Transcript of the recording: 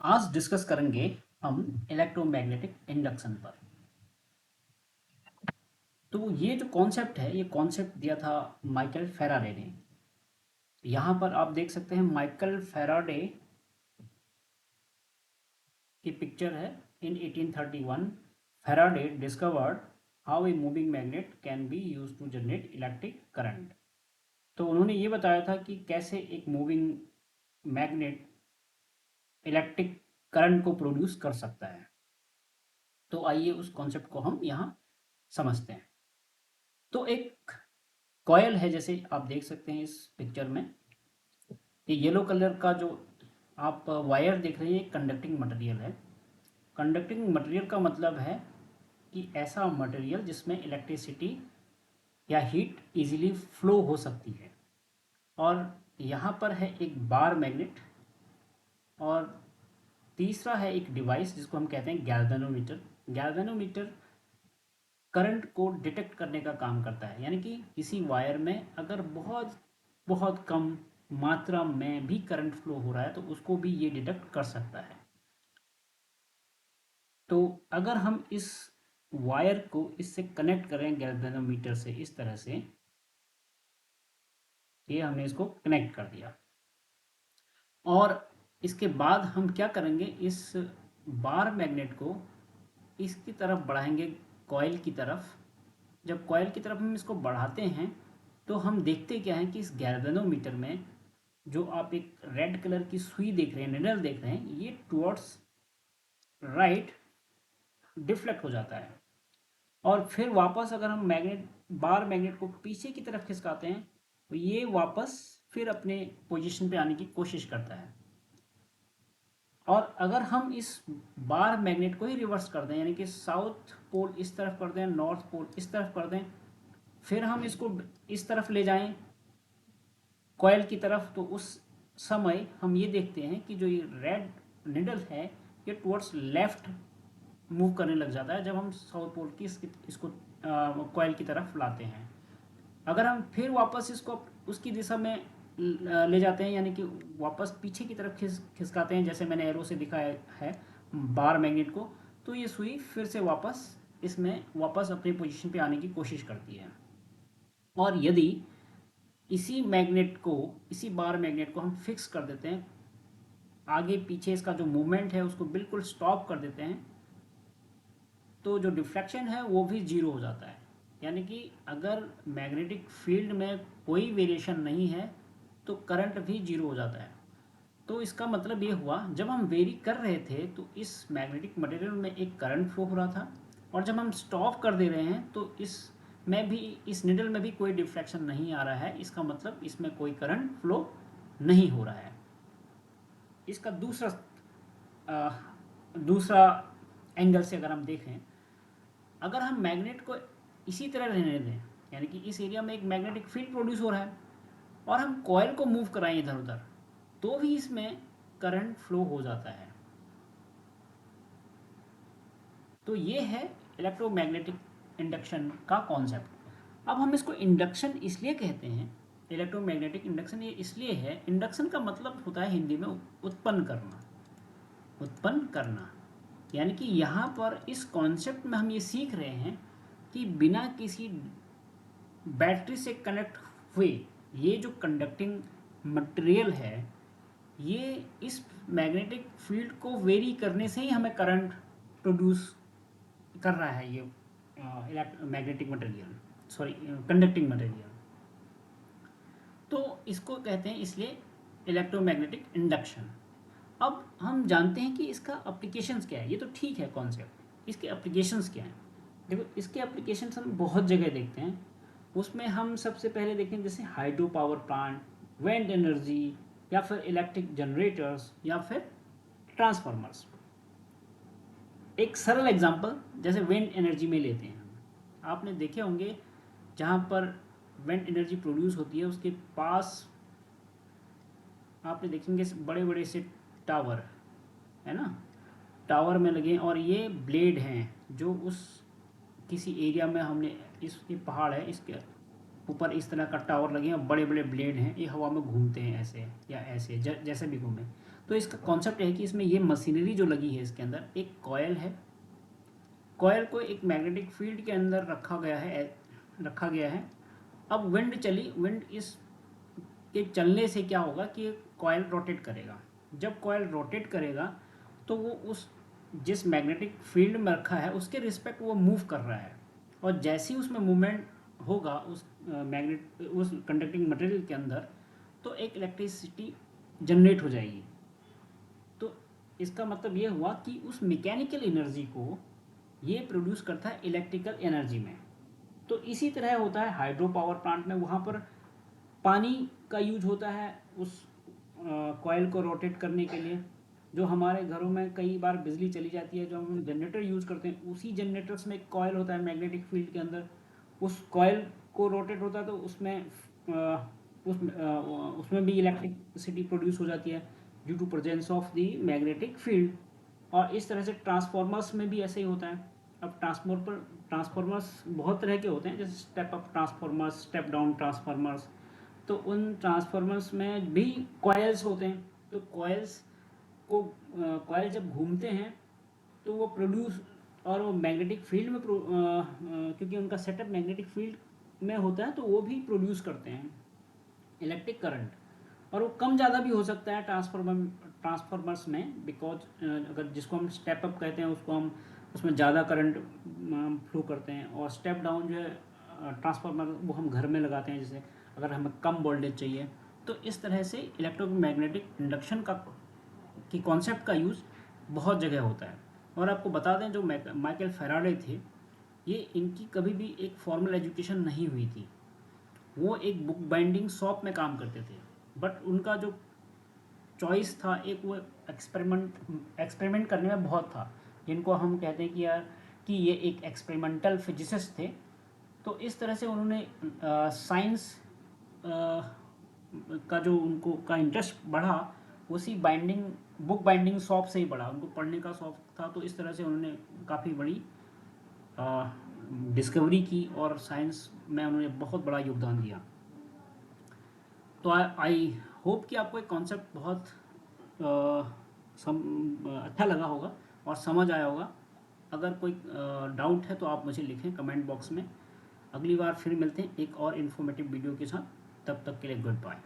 आज डिस्कस करेंगे हम इलेक्ट्रोमैग्नेटिक इंडक्शन पर। तो ये जो कॉन्सेप्ट है, ये कॉन्सेप्ट दिया था माइकल फेराडे ने। यहाँ पर आप देख सकते हैं माइकल फेराडे की पिक्चर है। In 1831 Faraday discovered how a moving magnet can be use to generate electric current. तो उन्होंने ये बताया था कि कैसे एक मूविंग मैग्नेट इलेक्ट्रिक करंट को प्रोड्यूस कर सकता है। तो आइए उस कॉन्सेप्ट को हम यहाँ समझते हैं। तो एक कॉयल है, जैसे आप देख सकते हैं इस पिक्चर में। ये येलो कलर का जो आप वायर देख रहे हैं, कंडक्टिंग मटेरियल है। कंडक्टिंग मटेरियल का मतलब है कि ऐसा मटेरियल जिसमें इलेक्ट्रिसिटी या हीट इजीली फ्लो हो सकती है। और यहाँ पर है एक बार मैग्नेट, और तीसरा है एक डिवाइस जिसको हम कहते हैं गैल्वेनोमीटर। गैल्वेनोमीटर करंट को डिटेक्ट करने का काम करता है, यानी कि किसी वायर में अगर बहुत बहुत कम मात्रा में भी करंट फ्लो हो रहा है तो उसको भी ये डिटेक्ट कर सकता है। तो अगर हम इस वायर को इससे कनेक्ट करें गैल्वेनोमीटर से इस तरह से, ये हमने इसको कनेक्ट कर दिया। और इसके बाद हम क्या करेंगे, इस बार मैग्नेट को इसकी तरफ बढ़ाएंगे, कॉइल की तरफ। जब कॉइल की तरफ हम इसको बढ़ाते हैं तो हम देखते क्या है कि इस गैल्वेनोमीटर में जो आप एक रेड कलर की सुई देख रहे हैं, निडल देख रहे हैं, ये टुवर्ड्स राइट डिफ्लेक्ट हो जाता है। और फिर वापस अगर हम बार मैग्नेट को पीछे की तरफ खिसकाते हैं तो ये वापस फिर अपने पोजीशन पे आने की कोशिश करता है। और अगर हम इस बार मैग्नेट को ही रिवर्स कर दें, यानी कि साउथ पोल इस तरफ कर दें, नॉर्थ पोल इस तरफ कर दें, फिर हम इसको इस तरफ ले जाएं कॉयल की तरफ, तो उस समय हम ये देखते हैं कि जो ये रेड निडल है ये टुवर्ड्स लेफ्ट मूव करने लग जाता है जब हम साउथ पोल की इसको कॉयल की तरफ लाते हैं। अगर हम फिर वापस इसको उसकी दिशा में ले जाते हैं, यानी कि वापस पीछे की तरफ खिसकाते हैं, जैसे मैंने एरो से दिखाया है बार मैग्नेट को, तो ये सुई फिर से वापस इसमें वापस अपनी पोजीशन पे आने की कोशिश करती है। और यदि इसी बार मैग्नेट को हम फिक्स कर देते हैं, आगे पीछे इसका जो मूवमेंट है उसको बिल्कुल स्टॉप कर देते हैं, तो जो डिफ्लेक्शन है वो भी जीरो हो जाता है। यानी कि अगर मैग्नेटिक फील्ड में कोई वेरिएशन नहीं है तो करंट भी जीरो हो जाता है। तो इसका मतलब ये हुआ, जब हम वेरी कर रहे थे तो इस मैग्नेटिक मटेरियल में एक करंट फ्लो हो रहा था, और जब हम स्टॉप कर दे रहे हैं तो इस निडल में भी कोई डिफ्लेक्शन नहीं आ रहा है। इसका मतलब इसमें कोई करंट फ्लो नहीं हो रहा है। इसका अ, दूसरा एंगल से अगर हम देखें, अगर हम मैग्नेट को इसी तरह रहने दें, यानी कि इस एरिया में एक मैग्नेटिक फील्ड प्रोड्यूस हो रहा है और हम कॉयल को मूव कराएं इधर उधर, तो भी इसमें करंट फ्लो हो जाता है। तो ये है इलेक्ट्रोमैग्नेटिक इंडक्शन का कॉन्सेप्ट। अब हम इसको इंडक्शन इसलिए कहते हैं, इलेक्ट्रोमैग्नेटिक इंडक्शन ये इसलिए है, इंडक्शन का मतलब होता है हिंदी में उत्पन्न करना। उत्पन्न करना यानी कि यहाँ पर इस कॉन्सेप्ट में हम ये सीख रहे हैं कि बिना किसी बैटरी से कनेक्ट हुए ये जो कंडक्टिंग मटेरियल है, ये इस मैग्नेटिक फील्ड को वेरी करने से ही हमें करंट प्रोड्यूस कर रहा है। ये magnetic material, sorry, conducting material. तो इसको कहते हैं इसलिए इलेक्ट्रोमैग्नेटिक इंडक्शन। अब हम जानते हैं कि इसका अप्लीकेशंस क्या है। ये तो ठीक है कॉन्सेप्ट, इसके अप्लीकेशंस क्या हैं। देखो, इसके अप्लीकेशंस हम बहुत जगह देखते हैं। उसमें हम सबसे पहले देखें जैसे hydro power plant, wind energy, या फिर इलेक्ट्रिक जनरेटर्स, या फिर ट्रांसफार्मर्स। एक सरल एग्जांपल जैसे विंड एनर्जी में लेते हैं। आपने देखे होंगे जहाँ पर विंड एनर्जी प्रोड्यूस होती है उसके पास आपने देखेंगे बड़े बड़े से टावर, है ना, टावर में लगे, और ये ब्लेड हैं जो उस किसी एरिया में हमने, इस ये पहाड़ है, इसके ऊपर इस तरह का टावर लगे हैं, बड़े बड़े ब्लेड हैं, ये हवा में घूमते हैं ऐसे या ऐसे, जैसे भी घूमे। तो इसका कॉन्सेप्ट है कि इसमें ये मशीनरी जो लगी है इसके अंदर एक कॉयल है, कॉयल को एक मैग्नेटिक फील्ड के अंदर रखा गया है। अब विंड चली, विंड इस के चलने से क्या होगा कि कॉयल रोटेट करेगा। जब कॉयल रोटेट करेगा तो वो उस जिस मैग्नेटिक फील्ड में रखा है उसके रिस्पेक्ट वो मूव कर रहा है, और जैसे ही उसमें मूवमेंट होगा उस कंडक्टिंग मटेरियल के अंदर, तो एक इलेक्ट्रिसिटी जनरेट हो जाएगी। तो इसका मतलब ये हुआ कि उस मैकेनिकल एनर्जी को ये प्रोड्यूस करता है इलेक्ट्रिकल एनर्जी में। तो इसी तरह होता है हाइड्रो पावर प्लांट में, वहाँ पर पानी का यूज होता है उस कॉयल को रोटेट करने के लिए। जो हमारे घरों में कई बार बिजली चली जाती है, जो हम जनरेटर यूज़ करते हैं, उसी जनरेटर्स में एक कॉयल होता है मैग्नेटिक फील्ड के अंदर, उस कॉयल को रोटेट होता है तो उसमें भी इलेक्ट्रिसिटी प्रोड्यूस हो जाती है due to presence of the magnetic field. और इस तरह से ट्रांसफॉर्मर्स में भी ऐसे ही होता है। अब ट्रांसफॉर्मर्स बहुत तरह के होते हैं, जैसे step up transformers, step down transformers. तो उन ट्रांसफॉर्मर्स में भी कॉयल्स होते हैं। तो कॉयल जब घूमते हैं तो वो प्रोड्यूस, और वो मैग्नेटिक फील्ड में क्योंकि उनका सेटअप मैग्नेटिक फील्ड में होता है, तो वो भी प्रोड्यूस करते हैं इलेक्ट्रिक करंट। और वो कम ज़्यादा भी हो सकता है ट्रांसफॉर्मर्स में, बिकॉज अगर जिसको हम स्टेप अप कहते हैं उसको हम उसमें ज़्यादा करंट फ्लो करते हैं, और स्टेप डाउन जो है ट्रांसफार्मर वो हम घर में लगाते हैं, जैसे अगर हमें कम वोल्टेज चाहिए। तो इस तरह से इलेक्ट्रोमैग्नेटिक इंडक्शन की कॉन्सेप्ट का यूज़ बहुत जगह होता है। और आपको बता दें, जो माइकल फैराडे थे, ये इनकी कभी भी एक फॉर्मल एजुकेशन नहीं हुई थी। वो एक बुक बाइंडिंग शॉप में काम करते थे, बट उनका जो चॉइस था, एक वो एक्सपेरिमेंट करने में बहुत था, जिनको हम कहते हैं कि यार कि ये एक एक्सपेरिमेंटल फिजिसिस्ट थे। तो इस तरह से उन्होंने साइंस का जो उनको का इंटरेस्ट बढ़ा, उसी बुक बाइंडिंग शॉप से ही बढ़ा, उनको पढ़ने का शौक था। तो इस तरह से उन्होंने काफ़ी बड़ी डिस्कवरी की और साइंस में उन्होंने बहुत बड़ा योगदान दिया। तो आई होप कि आपको एक कॉन्सेप्ट बहुत अच्छा लगा होगा और समझ आया होगा। अगर कोई डाउट है तो आप मुझे लिखें कमेंट बॉक्स में। अगली बार फिर मिलते हैं एक और इन्फॉर्मेटिव वीडियो के साथ। तब तक के लिए गुड बाय।